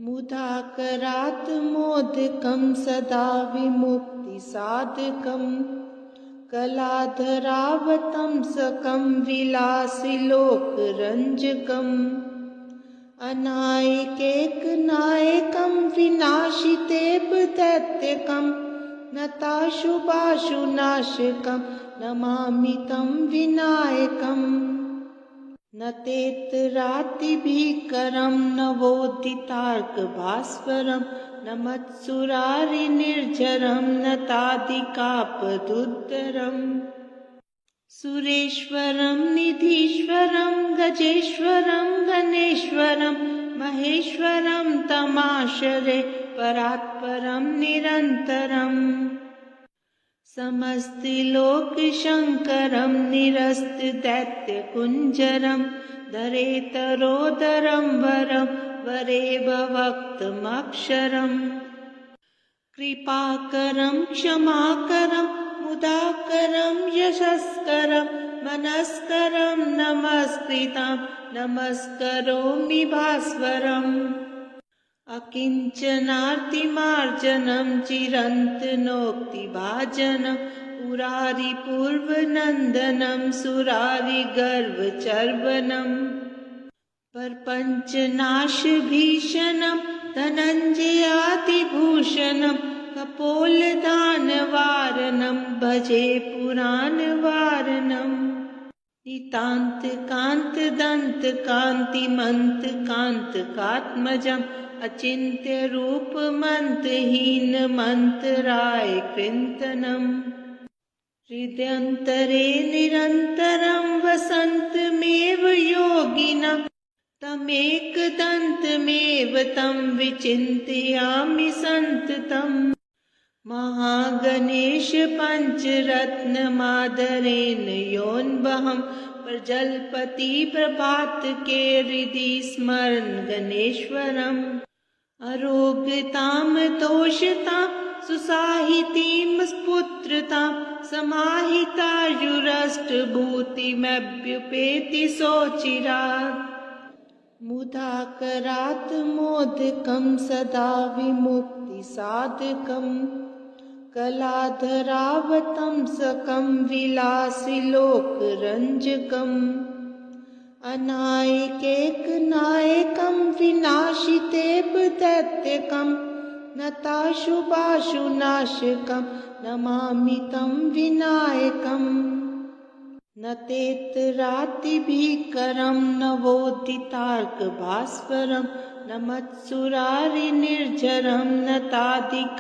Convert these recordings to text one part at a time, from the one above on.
मुदाकरात् मोदकं सदा विमुक्तिसाधकं कलाधरावतंसकं विलासिलोकरञ्जकम् अनायकैकनायकं विनाशितेव दैत्यकं नताशुभाशुनाशकं नमामि तं विनायकम् न तेतरातिभीकरं नवोदितार्कभास्वरं न मत्सुरारिनिर्झरं न तादिकापदुद्धरम् सुरेश्वरं निधीश्वरं गजेश्वरं गणेश्वरं महेश्वरं तमाश्रये परात्परं निरन्तरम् समस्तिलोकशङ्करं निरस्तदैत्यकुञ्जरं धरेतरोदरं वरं वरेव वक्तमक्षरम् कृपाकरं क्षमाकरं मुदाकरं यशस्करं मनस्करं नमस्कृतं नमस्करोमि भास्वरम् अकिञ्चनार्तिमार्जनं चिरन्तनोक्तिभाजनं पुरारिपूर्वनन्दनं सुरारिगर्वचर्वणं परपञ्चनाशभीषणं धनञ्जयातिभूषणं कपोलदानवारणं भजे पुराणवारणम् नितान्तकान्तदन्तकान्तिमन्तकान्तकात्मजम् अचिन्त्यरूपमन्तहीनमन्तराय कृन्तनम् हृदयन्तरे निरन्तरं वसन्तमेव योगिनं तमेकदन्तमेव तं विचिन्तयामि सन्ततम् महागणेश पञ्चरत्नमादरेण योऽन्वहं प्रजलपति प्रभातके हृदि स्मरन् गणेश्वरम् अरोगतां तोषतां सुसाहितीं स्फुत्रतां समाहितायुरष्टभूतिमभ्युपेति सोचिरात् मुदाकरात् मोदकं सदा विमुक्तिसाधकं कलाधरावतंसकं विलासिलोकरञ्जकम् अनायकैकनायकं विनाशितेव दैत्यकं नताशुभाशुनाशकं नमामि तं विनायकम् न तेतरातिभीकरं नवोदितार्कभास्वरं न मत्सुरारिनिर्झरं न तादिकापदुद्धरम्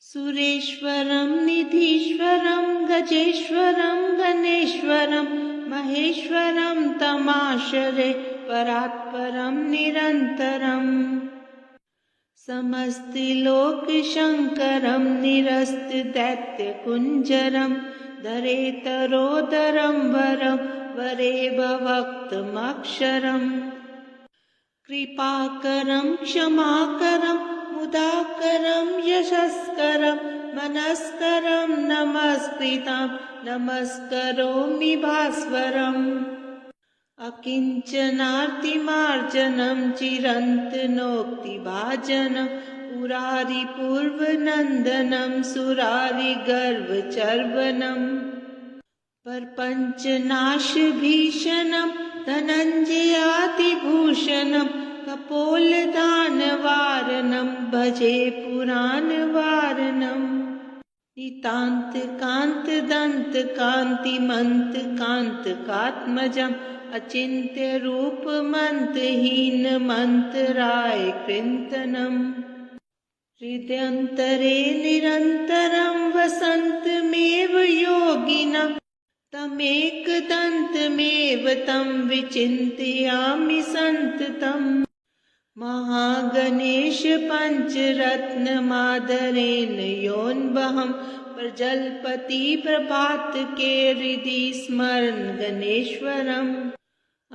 सुरेश्वरं निधीश्वरं गजेश्वरं गणेश्वरं महेश्वरं तमाश्रये परात्परं निरन्तरम् समस्तिलोकशङ्करं निरस्तदैत्यकुञ्जरं धरेतरोदरं वरं वरेव वक्तमक्षरम् कृपाकरं क्षमाकरं मुदाकरं यशस्करं मनस्करं नमस्कृतं नमस्करोमि भास्वरम् अकिञ्चनार्तिमार्जनं चिरन्तनोक्तिभाजनं पुरारिपूर्वनन्दनं सुरारिगर्वचर्वणं परपञ्चनाशभीषणं धनञ्जयातिभूषणं कपोलदानवारणं भजे पुराणवारणम् नितान्तकान्तदन्तकान्तिमन्तकान्तकात्मजम् अचिन्त्यरूपमन्तहीनमन्तराय कृन्तनम् हृदयन्तरे निरन्तरं वसन्तमेव योगिनं तमेकदन्तमेव तं विचिन्तयामि सन्ततम् महागणेश पञ्चरत्नमादरेण योऽन्वहं प्रजलपति प्रभातके हृदि स्मरन् गणेश्वरम्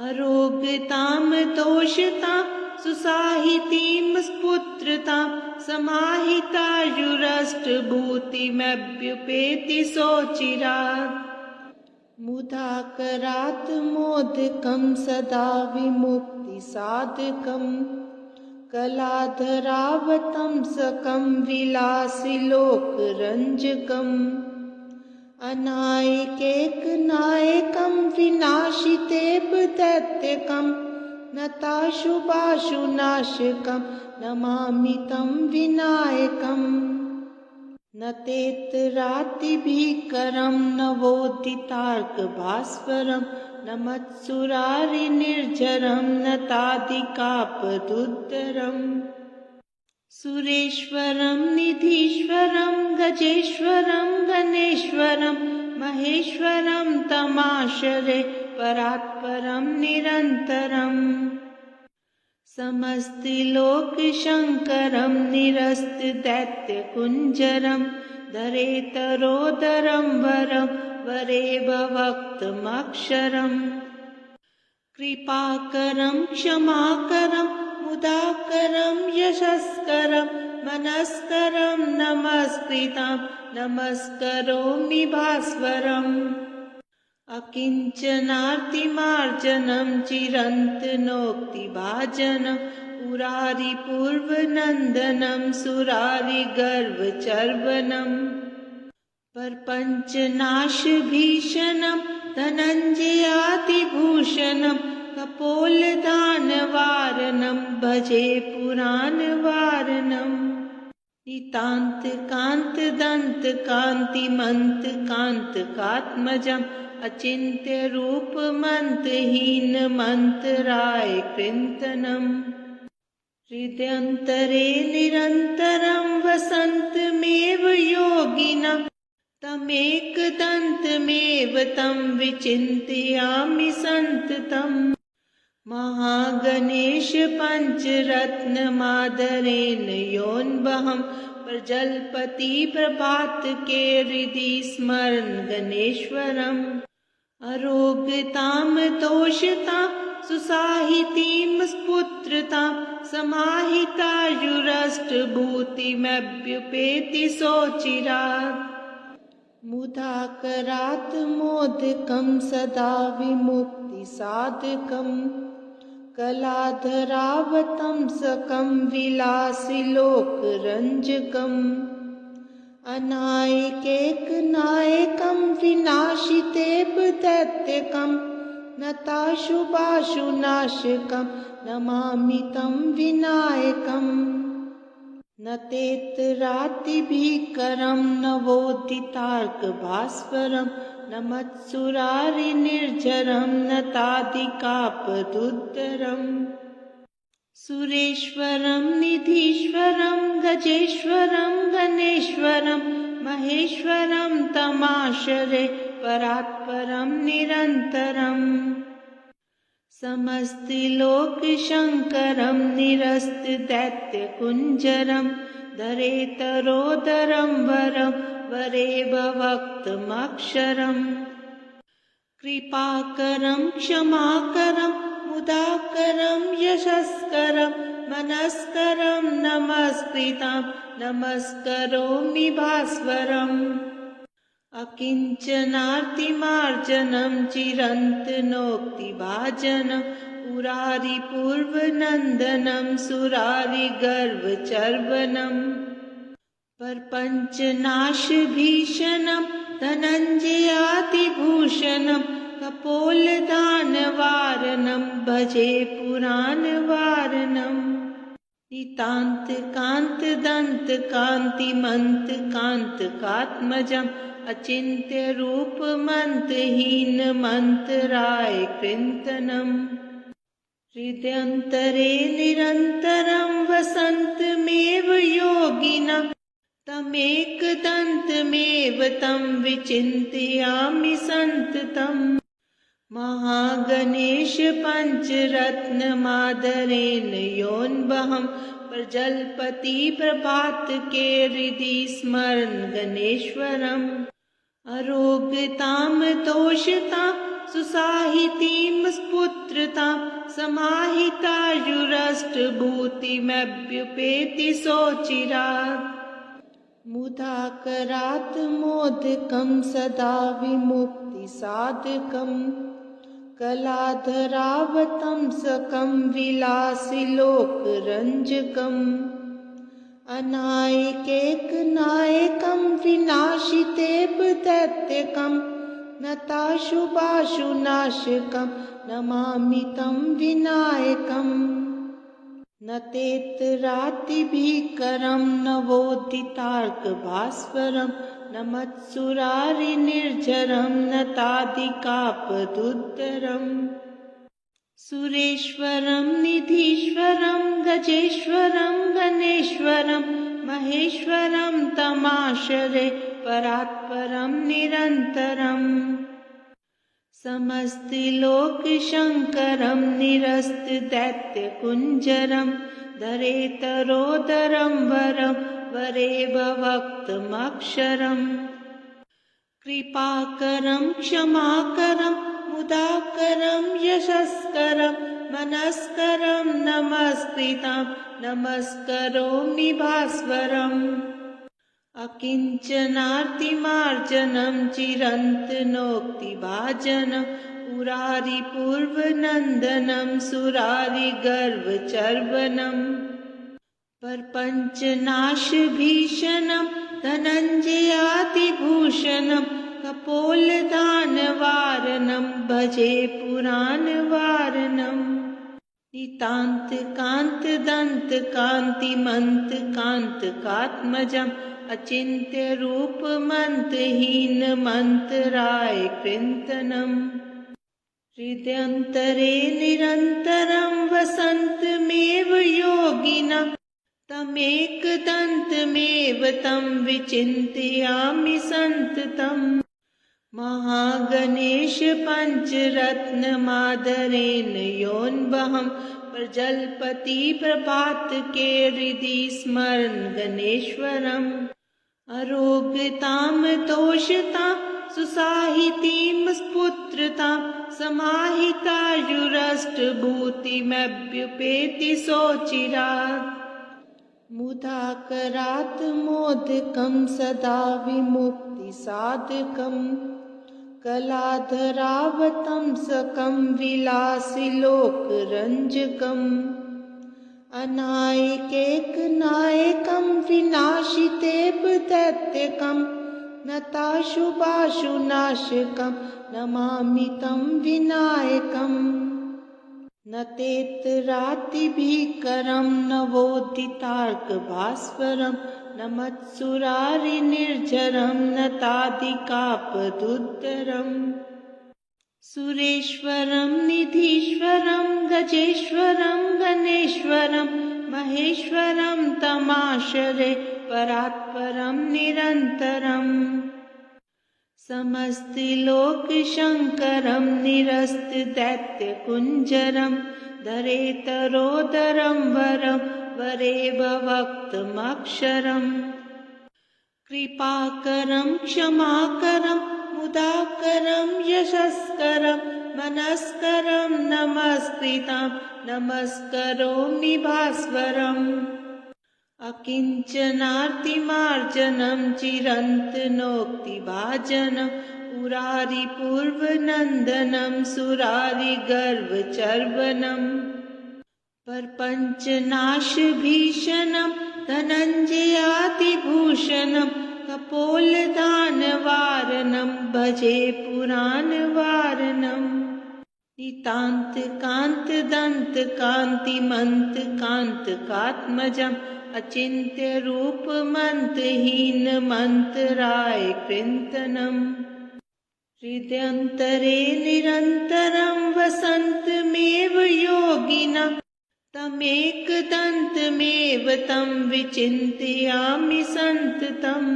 अरोगतां तोषतां सुसाहितीं स्फुत्रतां समाहितायुरष्टभूतिमभ्युपेति सोचिरात् मुदाकरात् मोदकं सदा विमुक्ति मुक्तिसाधकम् कलाधरावतंसकं विलासिलोकरञ्जकम् अनायकैकनायकं विनाशितेव दैत्यकं नताशुभाशुनाशकं नमामि तं विनायकम् न तेतरातिभीकरं नवोदितार्कभास्वरं न मत्सुरारिनिर्झरं न तादिकापदुद्धरम् सुरेश्वरं निधीश्वरं गजेश्वरं गणेश्वरं महेश्वरं तमाश्रये परात्परं निरन्तरम् समस्तिलोकशङ्करं निरस्तदैत्यकुञ्जरं धरेतरोदरं वरं वरेभवक्तमक्षरम् कृपाकरं क्षमाकरं मुदाकरं यशस्करं मनस्करं नमस्कृतं नमस्करोमि भास्वरम् अकिञ्चनार्तिमार्जनं चिरन्तनोक्तिभाजनं पुरारिपूर्वनन्दनं सुरारिगर्वचर्वणम् परपञ्चनाशभीषणं धनञ्जयातिभूषणं कपोलदानवारणं भजे पुराणवारणम् नितान्तकान्तदन्तकान्तिमन्तकान्तकात्मजम् अचिन्त्यरूपमन्तहीनमन्तराय कृन्तनम् हृदयन्तरे निरन्तरं वसन्तमेव योगिनं तमेकदन्तमेव तं विचिन्तयामि सन्ततम् महागणेश पञ्चरत्नमादरेण योऽन्वहं प्रजल्पति प्रभातके हृदि स्मरन् गणेश्वरम् अरोगतां तोषतां सुसाहितीं स्फुत्रतां समाहितायुरष्टभूतिमभ्युपेति सोचिरात् मुदाकरात् मोदकं सदा विमुक्तिसाधकम् कलाधरावतंसकं विलासिलोकरञ्जकम् अनायकैकनायकं विनाशितेव दैत्यकं नताशुभाशुनाशकं नमामि तं विनायकम् न तेतरातिभीकरं नवोदितार्कभास्वरं न मत्सुरारिनिर्झरं न तादिकापदुद्धरम् सुरेश्वरं निधीश्वरं गजेश्वरं गणेश्वरं महेश्वरं तमाश्रये परात्परं निरन्तरम् समस्तिलोकशङ्करं निरस्तदैत्यकुञ्जरं धरेतरोदरं वरं वरेभवक्तमक्षरम् कृपाकरं क्षमाकरं मुदाकरं यशस्करं मनस्करं नमस्कृतं नमस्करोमि भास्वरम् अकिञ्चनार्तिमार्जनं चिरन्तनोक्तिभाजनं पुरारिपूर्वनन्दनं सुरारिगर्वचर्वणम् परपञ्चनाशभीषणं धनञ्जयातिभूषणं कपोलदानवारणं भजे पुराणवारणम् नितान्तकान्तदन्तकान्तिमन्तकान्तकात्मजम् अचिन्त्यरूपमन्तहीनमन्तराय कृन्तनम् हृदयन्तरे निरन्तरं वसन्तमेव योगिनं तमेकदन्तमेव तं विचिन्तयामि सन्ततम् महागणेश पञ्चरत्नमादरेण योऽन्वहं प्रजल्पति प्रभातके हृदि स्मरन् गणेश्वरम् अरोगतां तोषतां सुसाहितीं स्फुत्रतां समाहितायुरष्टभूतिमभ्युपेति सोचिरात् मुदाकरात् मोदकं सदा विमुक्तिसाधकम् कलाधरावतंसकं विलासिलोकरञ्जकम् अनायकैकनायकं विनाशितेऽपदैत्यकं नताशुभाशुनाशकं नमामि तं विनायकम् न तेतरातिभीकरं नवोदितार्कभास्वरं न मत्सुरारिनिर्झरं न तादिकापदुद्धरम् सुरेश्वरं निधीश्वरं गजेश्वरं गणेश्वरं महेश्वरं तमाश्रये परात्परं निरन्तरम् समस्तिलोकशङ्करं निरस्तदैत्यकुञ्जरं धरेतरोदरं वरं वरेवक्तमक्षरम् कृपाकरं क्षमाकरं मुदाकरं यशस्करं मनस्करं नमस्कृतं नमस्करोमि भास्वरम् अकिञ्चनार्तिमार्जनं चिरन्तनोक्तिभाजनं पुरारिपूर्वनन्दनं सुरारिगर्वचर्वणम् प्रपञ्चनाशभीषणं धनञ्जयातिभूषणं कपोलदानवारणं भजे पुराणवारणम् नितान्तकान्तदन्तकान्तिमन्तकान्तकात्मजम् अचिन्त्यरूपमन्तहीनमन्तराय कृन्तनम् हृदयन्तरे निरन्तरं वसन्तमेव योगिनं तमेकदन्तमेव तं विचिन्तयामि सन्ततम् महागणेश पञ्चरत्नमादरेण योऽन्वहं प्रजलपति प्रभात के हृदि स्मरन् गणेश्वरम् अरोगतां तोषतां सुसाहितीं स्फुत्रतां समाहितायुरष्टभूतिमभ्युपेति सोचिरात् मुदाकरात् मोदकं सदा विमुक्तिसाधकम् कलाधरावतंसकं विलासिलोकरञ्जकम् अनायकैकनायकं विनाशितेऽपदैत्यकं नताशुभाशुनाशकं नमामि तं विनायकम् न तेतरातिभीकरं नवोदितार्कभास्वरं न मत्सुरारिनिर्झरं न तादिकापदुद्धरम् सुरेश्वरं निधीश्वरं गजेश्वरं गणेश्वरं महेश्वरं तमाश्रये परात्परं निरन्तरम् समस्तिलोकशङ्करं निरस्तदैत्यकुञ्जरं धरेतरोदरं वरं वरेवक्तमक्षरम् कृपाकरं क्षमाकरं मुदाकरं यशस्करं मनस्करं नमस्कृतं नमस्करोमि भास्वरम् अकिञ्चनार्तिमार्जनं चिरन्तनोक्तिभाजनं पुरारिपूर्वनन्दनं सुरारिगर्वचर्वणम् प्रपञ्चनाशभीषणं धनञ्जयातिभूषणं कपोलदानवारणं भजे पुराणवारणम् नितान्तकान्तदन्तकान्तिमन्तकान्तकात्मजम् अचिन्त्यरूपमन्तहीनमन्तराय कृन्तनम् हृदयन्तरे निरन्तरं वसन्तमेव योगिनं तमेकदन्तमेव तं विचिन्तयामि सन्ततम्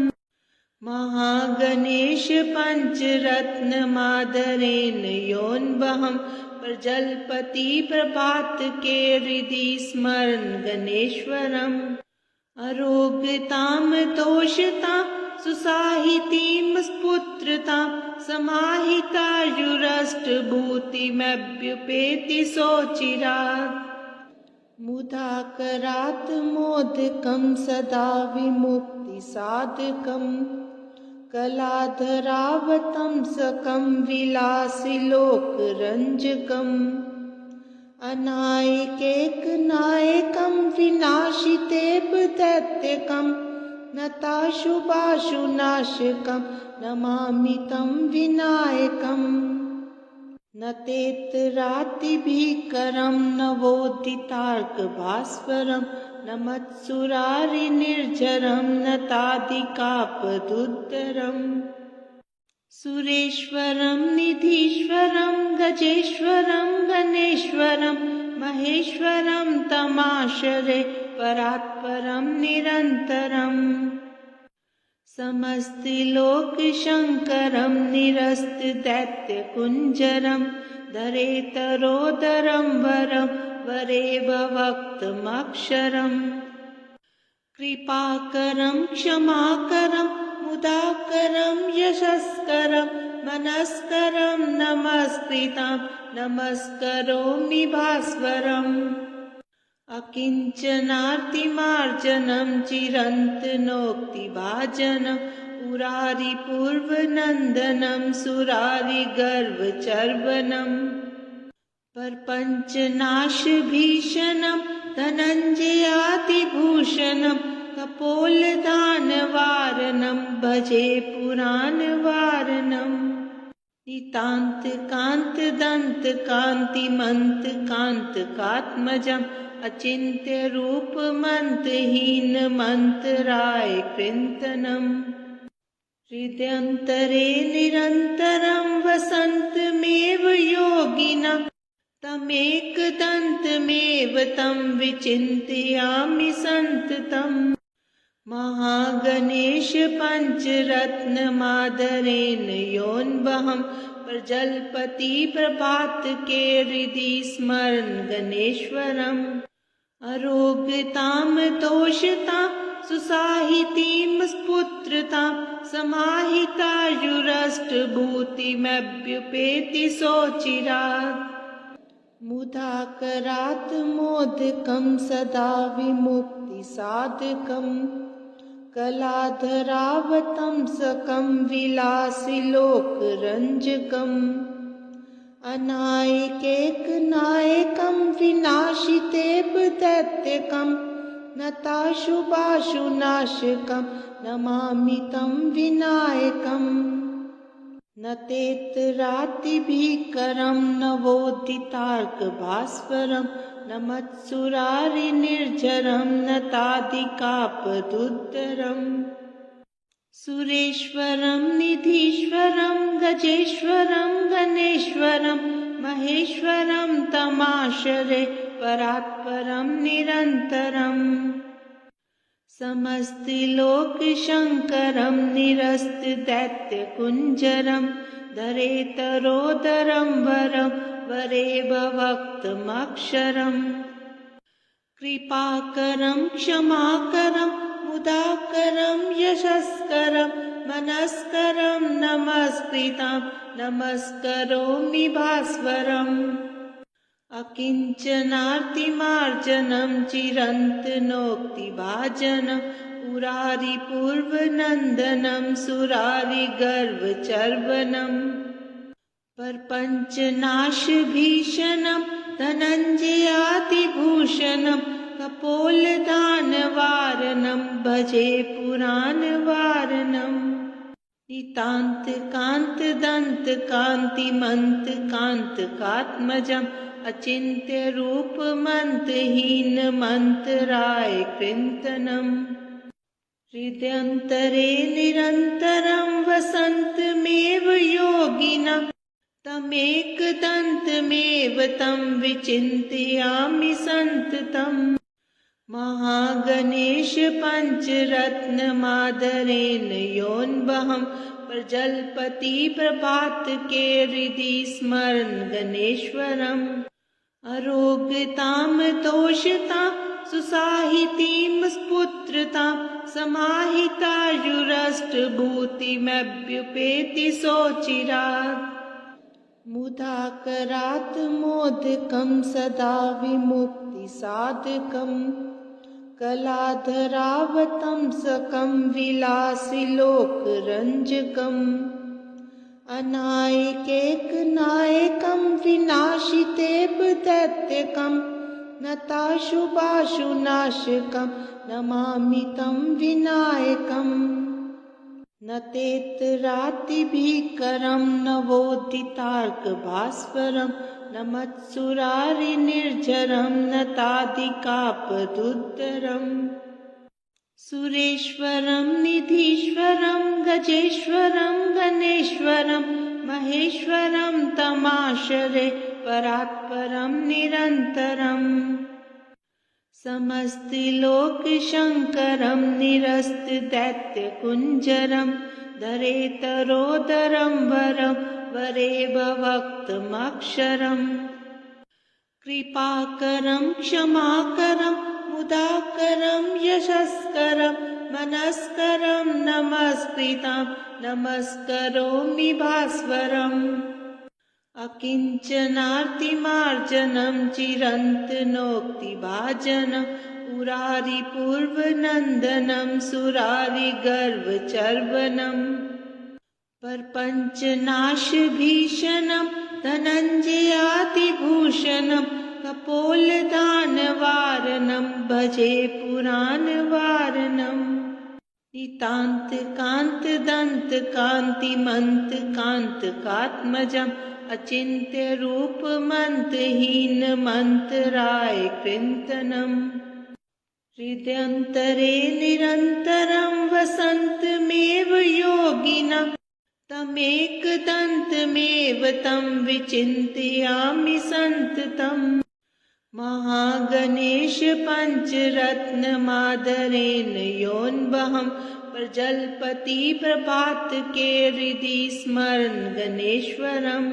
महागणेश पञ्चरत्नमादरेण योऽन्वहं प्रजलपति प्रभात के हृदि स्मरन् गणेश्वरम् अरोगतां तोषतां सुसाहितीं स्फुत्रतां समाहितायुरष्टभूतिमभ्युपेति सोचिरात् मुदाकरात् मोदकं सदा विमुक्तिसाधकम् कलाधरावतंसकं विलासिलोकरञ्जकम् अनायकैकनायकं विनाशितेऽपदैत्यकं नताशुभाशुनाशकं नमामि तं विनायकम् न तेतरातिभीकरं नवोदितार्कभास्वरं न मत्सुरारिनिर्झरं न तादिकापदुद्धरम् सुरेश्वरं निधीश्वरं गजेश्वरं गणेश्वरं महेश्वरं तमाश्रये परात्परं निरन्तरम् समस्तिलोकशङ्करं निरस्तदैत्यकुञ्जरं धरेतरोदरं वरं वरेव वक्तमक्षरम् कृपाकरं क्षमाकरं मुदाकरं यशस्करं मनस्करं नमस्कृतं नमस्करोमि भास्वरम् अकिञ्चनार्तिमार्जनं चिरन्तनोक्तिभाजनं पुरारिपूर्वनन्दनं सुरारिगर्वचर्वणम् परपञ्चनाशभीषणं धनञ्जयातिभूषणं कपोलदानवारणं भजे पुराणवारणम् नितान्तकान्तदन्तकान्तिमन्तकान्तकात्मजम् अचिन्त्यरूपमन्तहीनमन्तराय कृन्तनम् हृदयन्तरे निरन्तरं वसन्तमेव योगिनं तमेकदन्तमेव तं विचिन्तयामि सन्ततम् महागणेश पञ्चरत्नमादरेण योऽन्वहं प्रजलपति प्रभात के हृदि स्मरन् गणेश्वरम् अरोगतां तोषतां सुसाहितीं स्फुत्रतां समाहितायुरष्टभूतिमभ्युपेति सोचिरात् मुदाकरात् मोदकं सदा विमुक्तिसाधकम् कलाधरावतंसकं विलासिलोकरञ्जकम् अनायकैकनायकं विनाशितेऽपदैत्यकं नताशुभाशुनाशकं नमामि तं विनायकम् न तेतरातिभीकरं नवोदितार्कभास्वरं न मत्सुरारिनिर्झरं न तादिकापदुद्धरम् सुरेश्वरं निधीश्वरं गजेश्वरं गणेश्वरं महेश्वरं तमाश्रये परात्परं निरन्तरम् समस्तिलोकशङ्करं निरस्तदैत्यकुञ्जरं धरेतरोदरं वरं वरेव वक्तमक्षरम् कृपाकरं क्षमाकरं मुदाकरं यशस्करं मनस्करं नमस्कृतं नमस्करोमि भास्वरम् अकिञ्चनार्तिमार्जनं चिरन्तनोक्तिभाजनं पुरारिपूर्वनन्दनं सुरारिगर्वचर्वणम् परपञ्चनाशभीषणं धनञ्जयातिभूषणं कपोलदानवारणं भजे पुराणवारणम् नितान्तकान्तदन्तकान्तिमन्तकान्तकात्मजम् अचिन्त्यरूपमन्तहीनमन्तराय कृन्तनम् हृदयन्तरे निरन्तरं वसन्तमेव योगिनं तमेकदन्तमेव तं विचिन्तयामि सन्ततम् महागणेश पञ्चरत्नमादरेण योऽन्वहं प्रजलपति प्रभात के हृदि स्मरन् गणेश्वरम् अरोगतां तोषतां सुसाहितीं स्फुत्रतां समाहितायुरष्टभूतिमभ्युपेति सोचिरात् मुदाकरात् मोदकं सदा विमुक्तिसाधकम् कलाधरावतंसकं विलासिलोकरञ्जकम् अनायकैकनायकं विनाशितेव दैत्यकं नताशुभाशुनाशकं नमामि तं विनायकम् न तेतरातिभीकरं नवोदितार्कभास्वरं न मत्सुरारिनिर्झरं न तादिकापदुद्धरम् सुरेश्वरं निधीश्वरं गजेश्वरं गणेश्वरं महेश्वरं तमाश्रये परात्परं निरन्तरम् समस्तिलोकशङ्करं निरस्तदैत्यकुञ्जरं धरेतरोदरं वरं वरेव वक्तमक्षरम् कृपाकरं क्षमाकरं मुदाकरं यशस्करं मनस्करं नमस्कृतं नमस्करोमि भास्वरम् अकिञ्चनार्तिमार्जनं चिरन्तनोक्तिभाजनं पुरारिपूर्वनन्दनं सुरारिगर्वचर्वणम् परपञ्चनाशभीषणं धनञ्जयातिभूषणं कपोलदानवारणं भजे पुराणवारणम् नितान्तकान्तदन्तकान्तिमन्तकान्तकात्मजम् अचिन्त्यरूपमन्तहीनमन्तराय कृन्तनम् हृदयन्तरे निरन्तरं वसन्तमेव योगिनं तमेकदन्तमेव तं विचिन्तयामि सन्ततम् महागणेश पञ्चरत्नमादरेण योऽन्वहं प्रजलपति प्रभातके हृदि स्मरन् गणेश्वरम्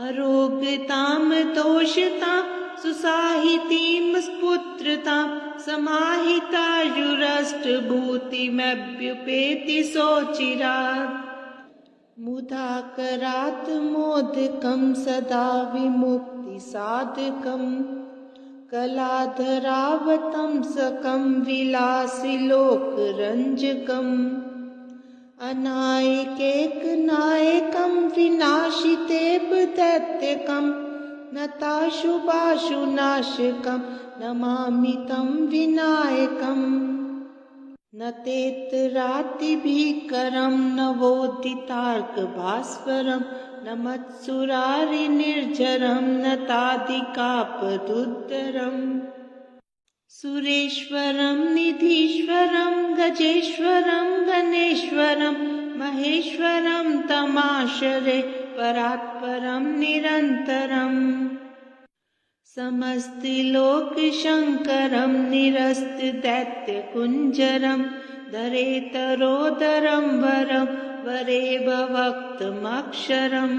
अरोगतां तोषतां सुसाहितीं स्फुत्रतां समाहितायुरष्टभूतिमभ्युपेति सोचिरात् मुदाकरात् मोदकं सदा विमुक्तिसाधकम् कलाधरावतंसकं विलासिलोकरञ्जकम् अनायकैकनायकं विनाशितेव दैत्यकं नताशुभाशुनाशकं नमामि तं विनायकम् न तेतरातिभीकरं नवोदितार्कभास्वरं न मत्सुरारिनिर्झरं न तादिकापदुद्धरम् सुरेश्वरं निधीश्वरं गजेश्वरं गणेश्वरं महेश्वरं तमाश्रये परात्परं निरन्तरम् समस्तिलोकशङ्करं निरस्तदैत्यकुञ्जरं धरेतरोदरं वरं वरेव वक्तमक्षरम्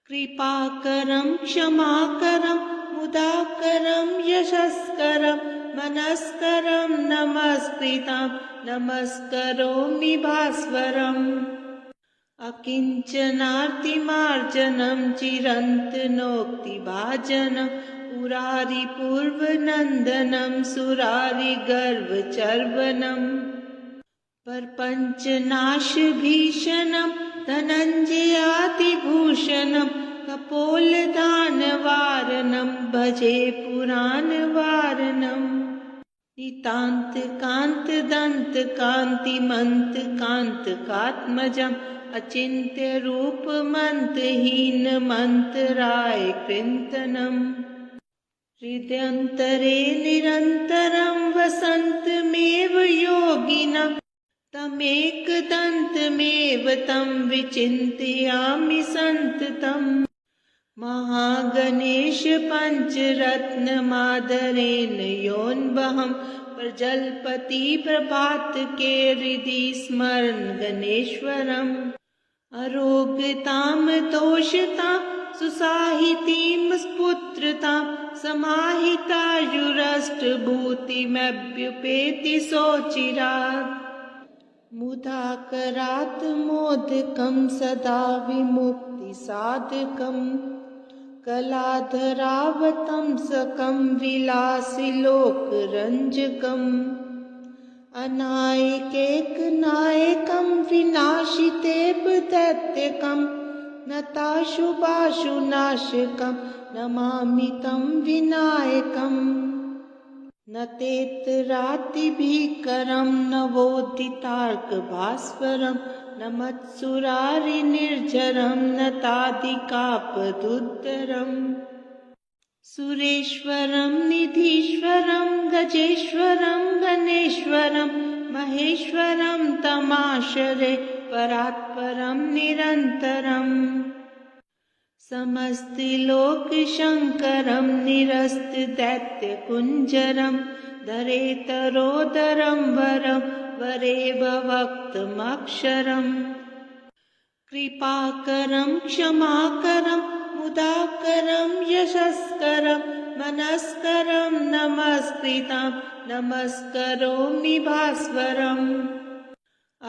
कृपाकरं क्षमाकरं मुदाकरं यशस्करं मनस्करं नमस्कृतं नमस्करोमि भास्वरम् अकिञ्चनार्तिमार्जनं चिरन्तनोक्तिभाजनं पुरारिपूर्वनन्दनं सुरारिगर्वचर्वणम् परपञ्चनाशभीषणं धनञ्जयातिभूषणं कपोलदानवारणं भजे पुराणवारणम् नितान्तकान्तदन्तकान्तिमन्तकान्तकात्मजम् अचिन्त्यरूपमन्तहीनमन्तराय कृन्तनम् हृदयन्तरे निरन्तरं वसन्तमेव योगिनं तमेकदन्तमेव तं विचिन्तयामि सन्ततम् महागणेश पञ्चरत्नमादरेण योऽन्वहं प्रजलपति प्रभातके हृदि स्मरन् गणेश्वरम् अरोगतां तोषतां सुसाहितीं स्फुत्रतां समाहितायुरष्टभूतिमभ्युपेति सोचिरात् मुदाकरात् मोदकं सदा विमुक्तिसाधकम् कलाधरावतं सकं विलासिलोकरञ्जकम् अनायकैकनायकं विनाशितेऽपदैत्यकं नताशुभाशुनाशकं नमामि तं विनायकम् न तेतरातिभीकरं नवोदितार्कभास्वरं न मत्सुरारिनिर्झरं न तादिकापदुद्धरम् सुरेश्वरं निधीश्वरं गजेश्वरं गणेश्वरं महेश्वरं तमाश्रये परात्परं निरन्तरम् समस्तिलोकशङ्करं निरस्तदैत्यकुञ्जरं धरेतरोदरं वरं वरेवक्तमक्षरम् कृपाकरं क्षमाकरं मुदाकरं यशस्करं मनस्करं नमस्कृतं नमस्करोमि भास्वरम्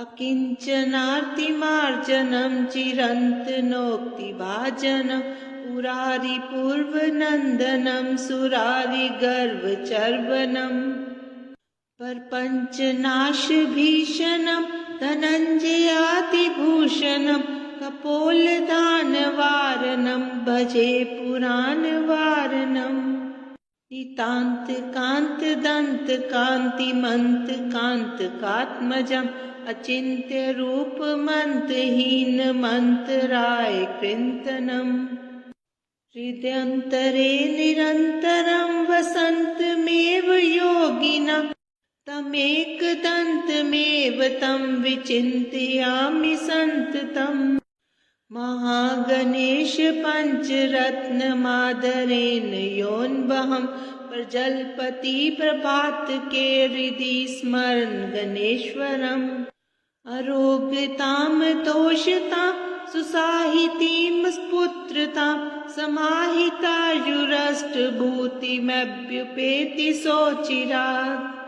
अकिञ्चनार्तिमार्जनं चिरन्तनोक्तिभाजनं पुरारिपूर्वनन्दनं सुरारिगर्वचर्वणम् परपञ्चनाशभीषणं धनञ्जयातिभूषणं कपोलदानवारणं भजे पुराणवारणम् नितान्तकान्तदन्तकान्तिमन्तकान्तकात्मजम् अचिन्त्यरूपमन्तहीनमन्तराय कृन्तनम् हृदयन्तरे निरन्तरं वसन्तमेव योगिनं तमेकदन्तमेव तं विचिन्तयामि सन्ततम् महागणेश पञ्चरत्नमादरेण योऽन्वहं प्रजलपति प्रभात के हृदि स्मरन् गणेश्वरम् अरोगतां दोषतां सुसाहितीं स्पुत्रतां समाहितायुरष्टभूतिमभ्युपेति सोचिरात्